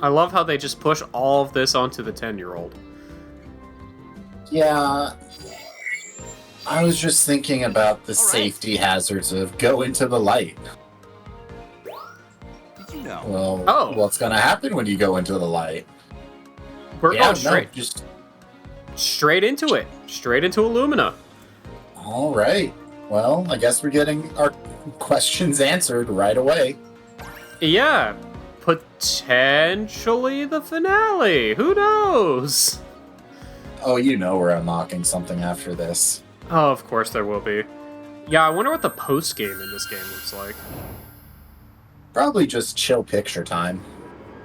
I love how they just push all of this onto the 10-year-old. Yeah. I was just thinking about the safety hazards of go into the light. Did you know? Well, what's going to happen when you go into the light? We're going straight. No, just straight into it. Straight into Illumina. All right. Well, I guess we're getting our questions answered right away. Yeah. Potentially the finale. Who knows? Oh, you know we're unlocking something after this. Oh, of course there will be. Yeah, I wonder what the post-game in this game looks like. Probably just chill picture time.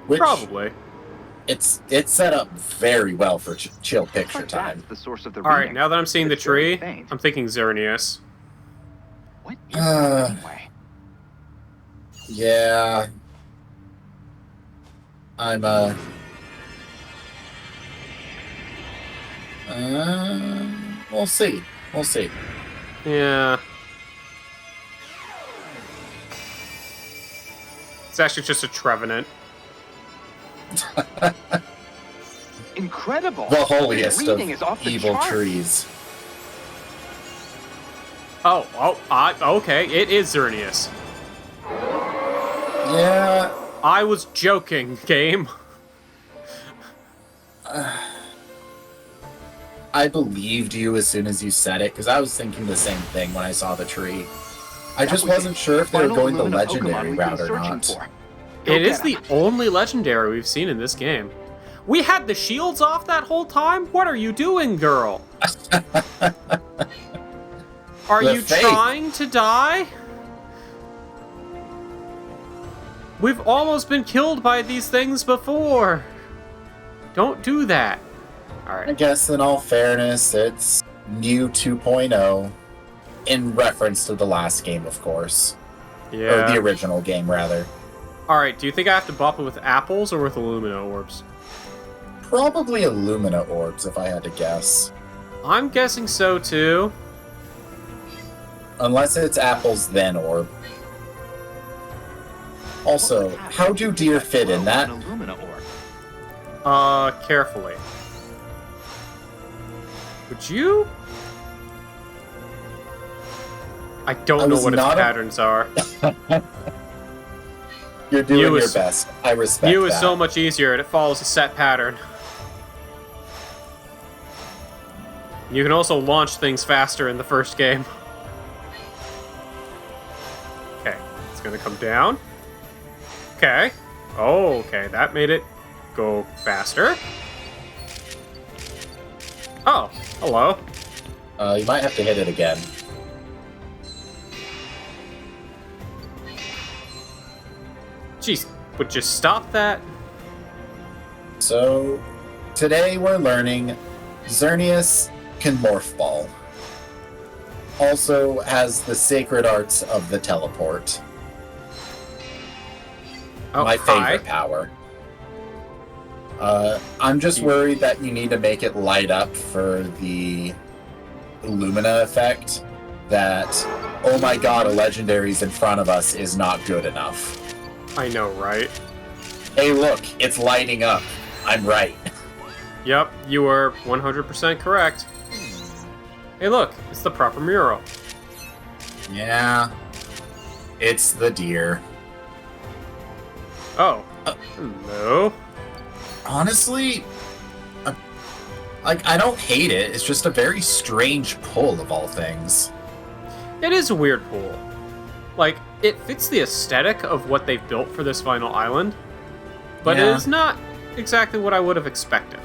Which Probably. It's set up very well for chill picture time. The source of the Alright, now that I'm seeing the tree, I'm thinking Xerneas. What is that anyway? Yeah. I'm, we'll see. We'll see. Yeah. It's actually just a Trevenant. Incredible! The holiest of Reading is off the evil charts. trees. Okay, it is Xerneas. Yeah. I was joking, game. I believed you as soon as you said it, because I was thinking the same thing when I saw the tree. I just wasn't sure if they were going the legendary route or not. It is the only legendary we've seen in this game. We had the shields off that whole time? What are you doing, girl? Are you trying to die? We've almost been killed by these things before. Don't do that. Alright. I guess in all fairness, it's Mew 2.0 in reference to the last game, of course. Yeah. Or the original game, rather. Alright, do you think I have to bop it with apples or with Illumina orbs? Probably Illumina orbs, if I had to guess. I'm guessing so, too. Unless it's apples, then orb. Also, how do deer fit in that? Carefully. Would you? I don't know what its patterns are. You're doing your best. I respect that. Mew is so much easier, and it follows a set pattern. You can also launch things faster in the first game. Okay, it's gonna come down. Okay. Oh, okay, that made it go faster. Oh, hello. You might have to hit it again. Jeez, would you stop that? So, today we're learning Xerneas can Morph Ball. Also has the sacred arts of the teleport. My favorite power. I'm just worried that you need to make it light up for the Illumina effect. That, oh my god, a legendary's in front of us is not good enough. I know, right? Hey, look, it's lighting up. I'm right. Yep, you were 100% correct. Hey, look, it's the proper mural. Yeah, it's the deer. Oh, hello. Honestly, I don't hate it. It's just a very strange pull of all things. It is a weird pull. Like, it fits the aesthetic of what they've built for this final island, but it is not exactly what I would have expected.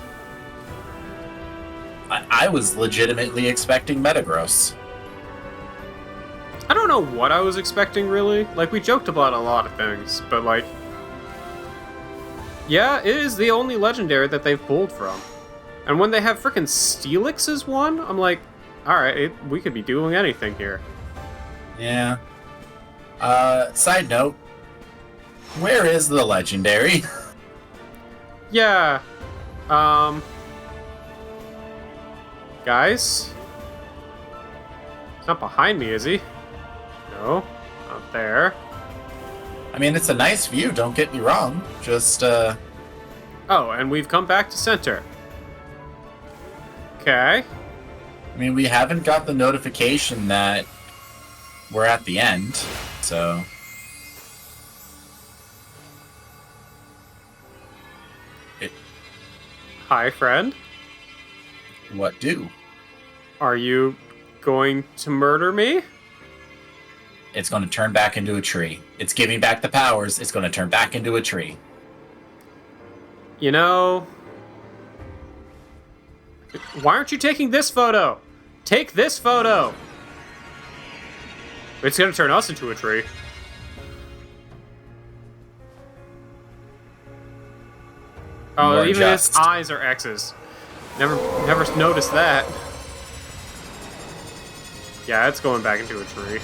I was legitimately expecting Metagross. I don't know what I was expecting, really. Like, we joked about a lot of things, but, like... Yeah, it is the only legendary that they've pulled from. And when they have frickin' Steelix as one, I'm like, alright, we could be doing anything here. Yeah. Side note, where is the legendary? Yeah. Guys? He's not behind me, is he? No, not there. I mean, it's a nice view, don't get me wrong. Just, Oh, and we've come back to center. Okay. I mean, we haven't got the notification that we're at the end, so... Hi, friend. What do? Are you going to murder me? It's going to turn back into a tree. It's giving back the powers. It's going to turn back into a tree. You know... Why aren't you taking this photo? Take this photo! It's gonna turn us into a tree. Oh, More even just. its eyes are X's. Never noticed that. Yeah, it's going back into a tree.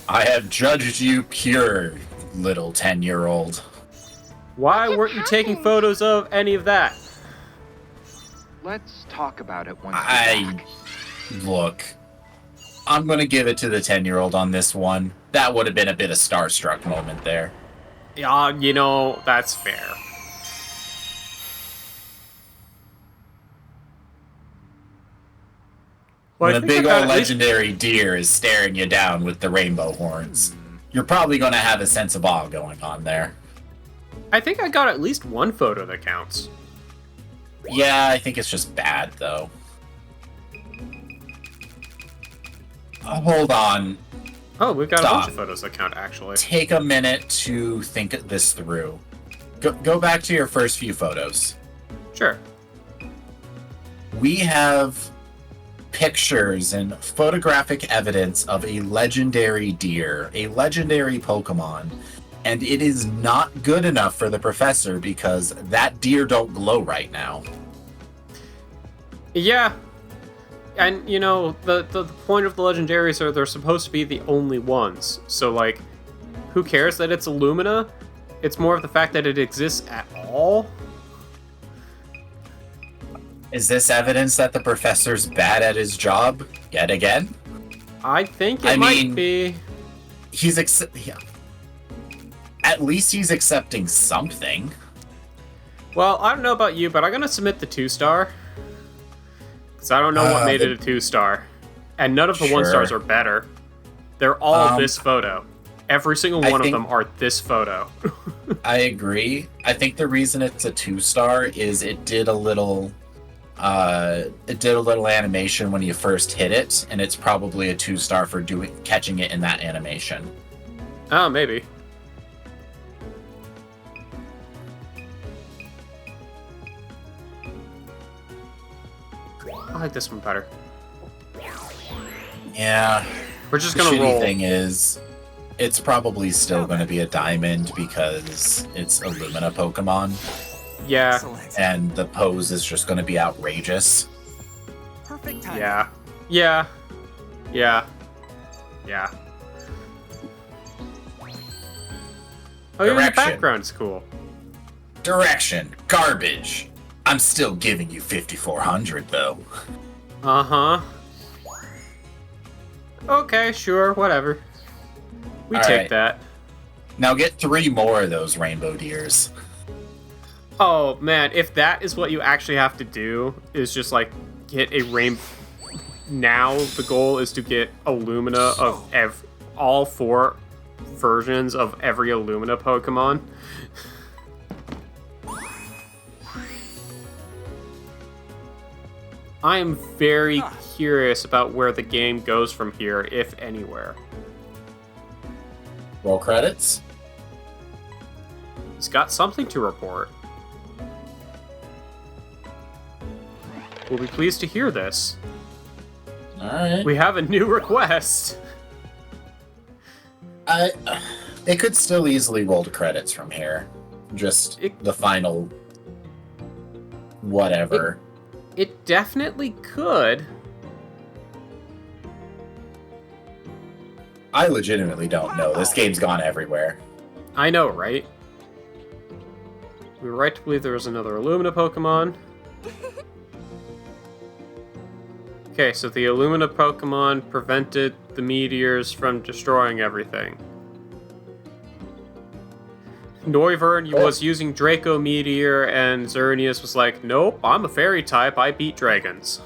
I have judged you pure, little 10-year-old. Why weren't you taking photos of any of that? Let's talk about it once we're back. Look, I'm going to give it to the 10-year-old on this one. That would have been a bit of starstruck moment there. Yeah, you know, that's fair. Well, When I a think big I got old at least- legendary deer is staring you down with the rainbow horns, you're probably going to have a sense of awe going on there. I think I got at least one photo that counts. Yeah, I think it's just bad, though. Hold on. Oh, we've got a Stop. bunch of photos that count, actually. Take a minute to think this through. Go back to your first few photos. Sure. We have pictures and photographic evidence of a legendary deer, a legendary Pokemon, and it is not good enough for the professor because that deer don't glow right now. Yeah. And, you know, the point of the legendaries are they're supposed to be the only ones. So, like, who cares that it's Illumina? It's more of the fact that it exists at all. Is this evidence that the professor's bad at his job yet again? I think it I might mean- be. At least he's accepting something. Well, I don't know about you, but I'm gonna submit the 2-star. Because I don't know what made it a 2-star. And none of the Sure. 1-stars are better. They're all Um, this photo. Every single I one of think- them are this photo. I agree. I think the reason it's a 2-star is it did a little animation when you first hit it, and it's probably a 2-star for catching it in that animation. Oh, maybe. I like this one better. Yeah. We're just The gonna shitty roll. thing is, it's probably still going to be a diamond because it's Illumina Pokemon, Yeah, Excellent. and the pose is just going to be outrageous. Perfect time. yeah, yeah, yeah, yeah. Oh, even the Direction. background's cool. Direction, garbage. I'm still giving you 5,400 though. Uh-huh. Okay, sure, whatever. We All take right. that. Now get 3 more of those rainbow deers. Oh, man, if that is what you actually have to do, is just, like, get a rainbow... Now, the goal is to get Illumina of all 4 versions of every Illumina Pokemon. I am very curious about where the game goes from here, if anywhere. Roll credits. He's got something to report. We'll be pleased to hear this. Alright. We have a new request. It could still easily roll to credits from here. Just the final... whatever. It definitely could. I legitimately don't know. This game's gone everywhere. I know, right? We were right to believe there was another Illumina Pokemon. Okay, so the Illumina Pokemon prevented the meteors from destroying everything. Noivern was using Draco Meteor, and Xerneas was like, nope, I'm a fairy type, I beat dragons.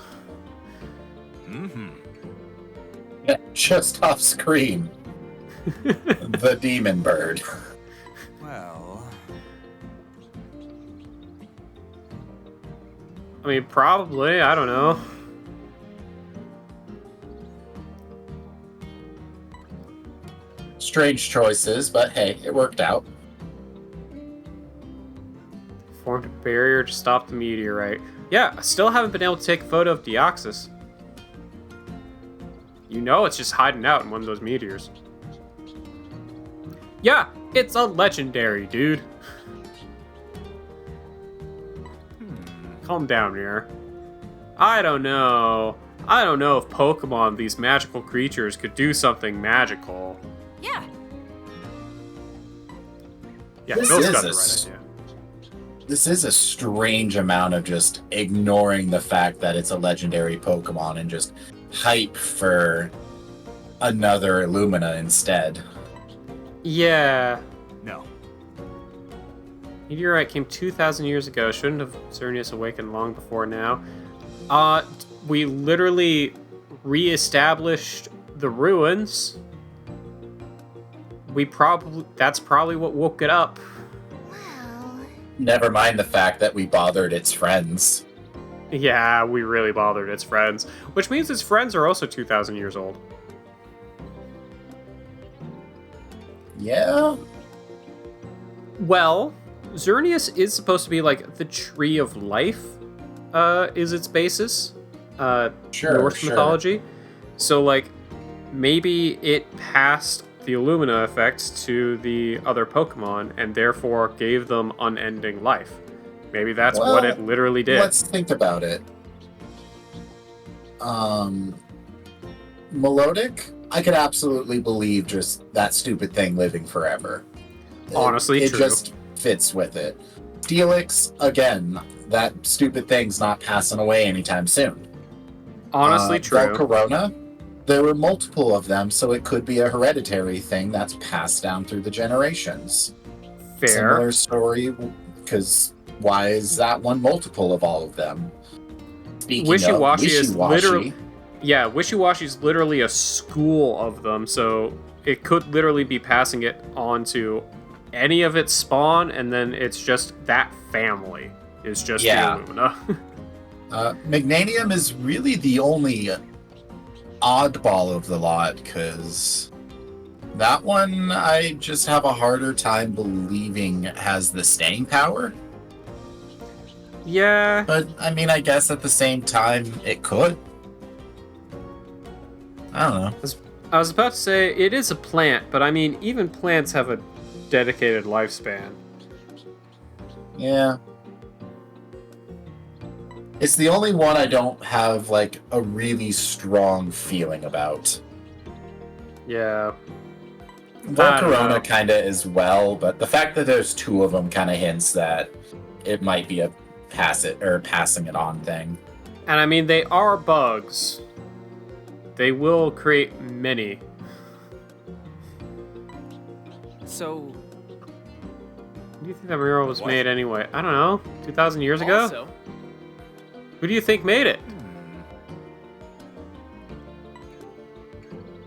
Mm-hmm. Yeah, just off screen. The demon bird. Well... I mean, probably, I don't know. Strange choices, but hey, it worked out. Formed a barrier to stop the meteorite. Yeah, I still haven't been able to take a photo of Deoxys. You know it's just hiding out in one of those meteors. Yeah, it's a legendary, dude. Calm down here. I don't know. I don't know if Pokemon, these magical creatures, could do something magical. Yeah. Yeah, This Bill's is got a the right idea. This is a strange amount of just ignoring the fact that it's a legendary Pokemon and just hype for another Illumina instead. Yeah. No. Meteorite came 2,000 years ago. Shouldn't have Xerneas awakened long before now. We literally re-established the ruins. That's probably what woke it up. Wow. Never mind the fact that we bothered its friends. Yeah, we really bothered its friends. Which means its friends are also 2,000 years old. Yeah? Well, Xerneas is supposed to be like the tree of life, is its basis. Norse mythology. So, like, maybe it passed the Illumina effect to the other Pokemon and therefore gave them unending life. Maybe that's what it literally did. Let's think about it. Melodic? I could absolutely believe just that stupid thing living forever. Honestly, it true. just fits with it. Steelix, again, that stupid thing's not passing away anytime soon. Honestly, true. Volcarona, there were multiple of them, so it could be a hereditary thing that's passed down through the generations. Fair. Similar story, because why is that one multiple of all of them? Speaking Wishy-Washy of is literally... Yeah, Wishy-Washy is literally a school of them, so it could literally be passing it on to any of its spawn, and then it's just that family is just the Illumina. Magnanium is really the only oddball of the lot, because that one I just have a harder time believing has the staying power. Yeah. But, I mean, I guess at the same time, it could. I don't know. I was about to say, it is a plant, but I mean, even plants have a dedicated lifespan. Yeah. It's the only one I don't have, like, a really strong feeling about. Yeah. Volcarona kind of as well, but the fact that there's two of them kind of hints that it might be a passing it on thing. And I mean, they are bugs. They will create many. So, Who do you think that mural was made anyway? I don't know. 2,000 years ago? also, Who do you think made it?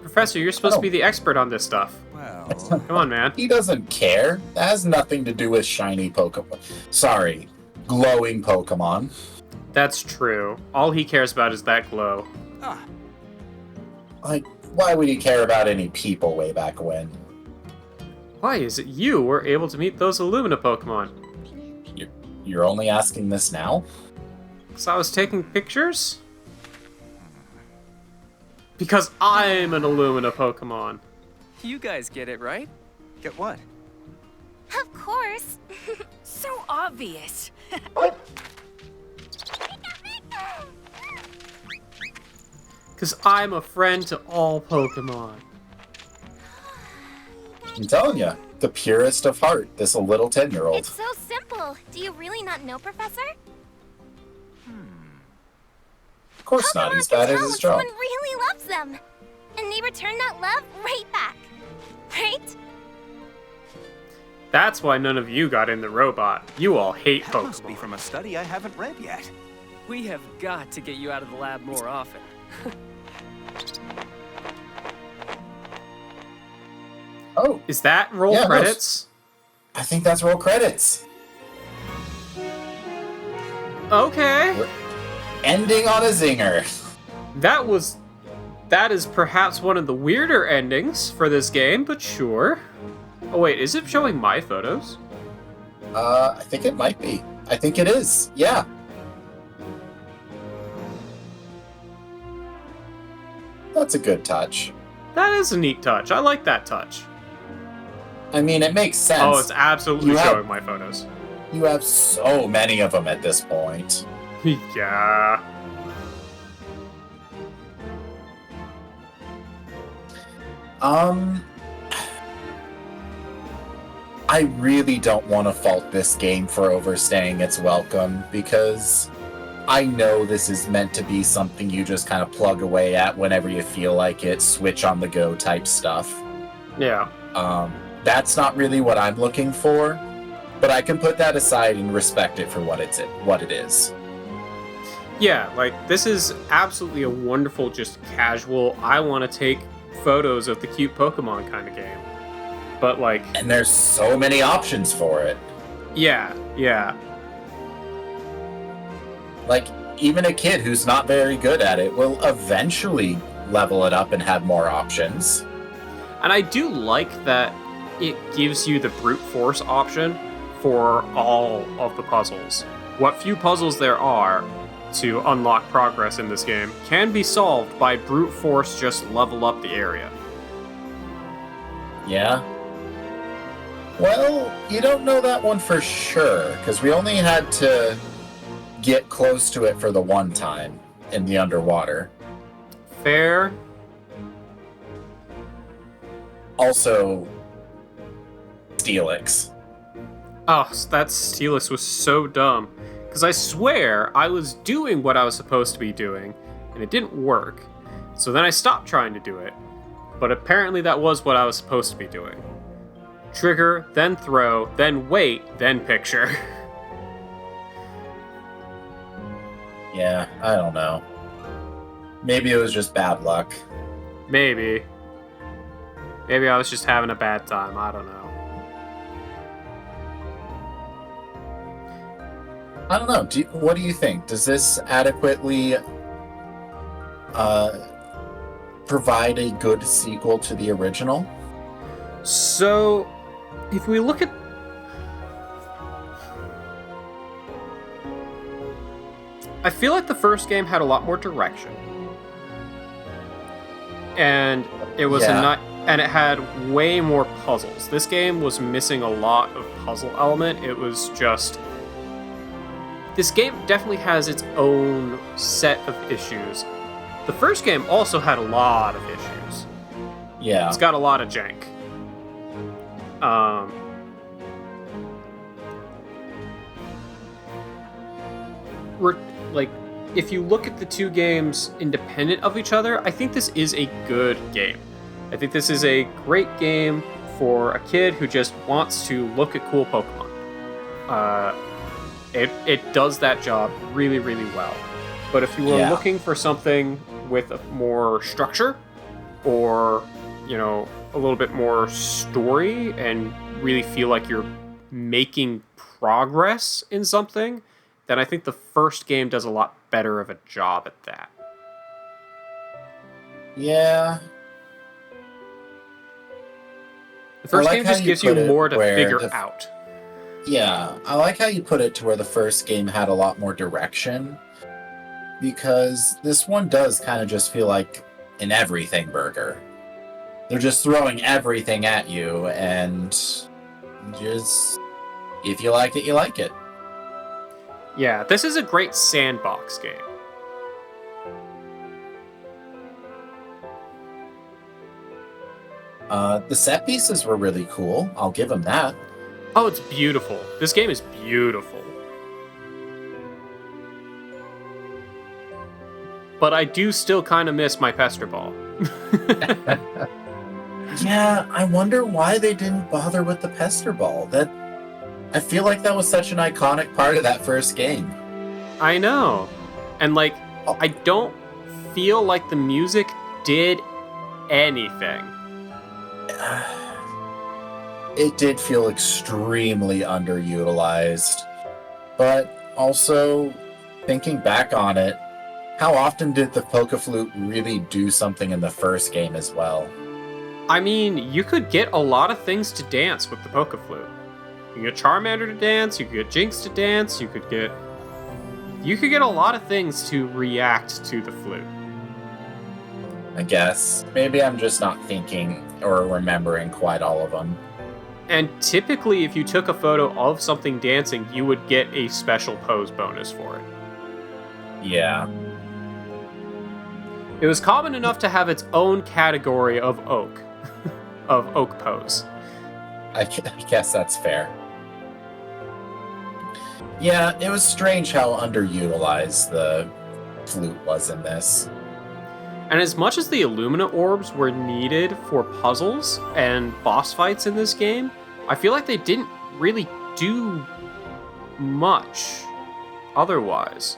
Professor, you're supposed to be the expert on this stuff. Well... Come on, man. He doesn't care. That has nothing to do with shiny Pokemon. Sorry, glowing Pokemon. That's true. All he cares about is that glow. Ah, Like, why would he care about any people way back when? Why is it you were able to meet those Illumina Pokemon? You're only asking this now? Because I was taking pictures? Because I'm an Illumina Pokemon. you guys get it, right? get what? Of course. So obvious. Because I'm a friend to all Pokemon. I'm telling you, the purest of heart, this little 10-year-old. It's so simple. Do you really not know, Professor? Of course not, he's bad at his job. Someone really loves them. And they return that love right back. Right? That's why none of you got in the robot. You all hate That must be Pokemon. from a study I haven't read yet. We have got to get you out of the lab more often. Oh, Is that roll Yeah, no, credits? I think that's roll credits. Okay. Ending on a zinger. That is perhaps one of the weirder endings for this game, but sure. Oh wait, is it showing my photos? I think it might be. I think it is. Yeah. That's a good touch. That is a neat touch. I like that touch. I mean, it makes sense. Oh, it's absolutely You have- showing my photos. You have so many of them at this point. Yeah. I really don't want to fault this game for overstaying its welcome, because I know this is meant to be something you just kind of plug away at whenever you feel like it, switch on the go type stuff. Yeah. That's not really what I'm looking for, but I can put that aside and respect it for what it is. Yeah, like, this is absolutely a wonderful, just casual, I want to take photos of the cute Pokemon kind of game. But, like, And there's so many options for it. yeah. Like, even a kid who's not very good at it will eventually level it up and have more options. And I do like that it gives you the brute force option for all of the puzzles. What few puzzles there are to unlock progress in this game can be solved by brute force, just level up the area. Yeah. Well, you don't know that one for sure, because we only had to get close to it for the one time in the underwater. Fair. Also, Steelix. Oh, that Steelix was so dumb. Because I swear I was doing what I was supposed to be doing, and it didn't work. So then I stopped trying to do it. But apparently that was what I was supposed to be doing. Trigger, then throw, then wait, then picture. Yeah, I don't know. Maybe it was just bad luck. Maybe. Maybe I was just having a bad time. I don't know. I don't know. What do you think? Does this adequately provide a good sequel to the original? So, if we look at... I feel like the first game had a lot more direction. And it was and it had way more puzzles. This game was missing a lot of puzzle element. It was just... This game definitely has its own set of issues. The first game also had a lot of issues. Yeah. It's got a lot of jank. Like, if you look at the two games independent of each other, I think this is a good game. I think this is a great game for a kid who just wants to look at cool Pokemon. It does that job really, really well. But if you were looking for something with more structure, or, you know, a little bit more story, and really feel like you're making progress in something, then I think the first game does a lot better of a job at that. Yeah. The first like game how just you gives you put it more to where figure the- out. Yeah, I like how you put it to where the first game had a lot more direction, because this one does kind of just feel like an everything burger. They're just throwing everything at you, and just, if you like it, you like it. Yeah, this is a great sandbox game. The set pieces were really cool. I'll give them that. Oh, it's beautiful. This game is beautiful. But I do still kind of miss my Pester Ball. Yeah, I wonder why they didn't bother with the Pester Ball. I feel like that was such an iconic part of that first game. I know. And, like, Oh. I don't feel like the music did anything. It did feel extremely underutilized. But also, thinking back on it, how often did the Pokeflute really do something in the first game as well? I mean, you could get a lot of things to dance with the Pokeflute. You could get Charmander to dance, you could get Jinx to dance, you could get a lot of things to react to the flute. I guess. Maybe I'm just not thinking or remembering quite all of them. And typically, if you took a photo of something dancing, you would get a special pose bonus for it. Yeah. It was common enough to have its own category of oak, of oak pose. I guess that's fair. Yeah, it was strange how underutilized the flute was in this. And as much as the Illumina orbs were needed for puzzles and boss fights in this game, I feel like they didn't really do much otherwise.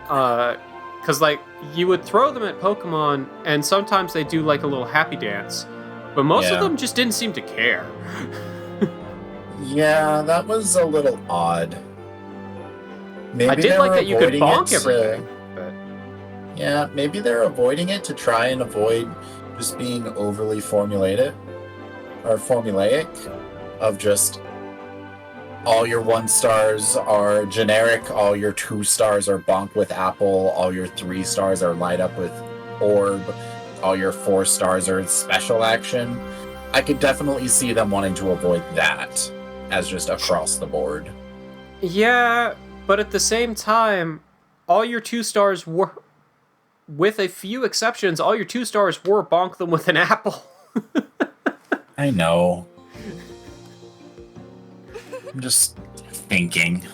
Because, like, you would throw them at Pokemon, and sometimes they do, like, a little happy dance, but most of them just didn't seem to care. Yeah, that was a little odd. Maybe I did they like were that you could avoiding bonk it everything. But Yeah, maybe they're avoiding it to try and avoid just being overly formulaic, of just all your 1 stars are generic, all your 2 stars are bonk with apple, all your 3 stars are light up with orb, all your 4 stars are special action. I could definitely see them wanting to avoid that as just across the board. yeah, but at the same time, all your 2 stars were, with a few exceptions, all your 2 stars were bonk them with an apple. I know. I'm just thinking.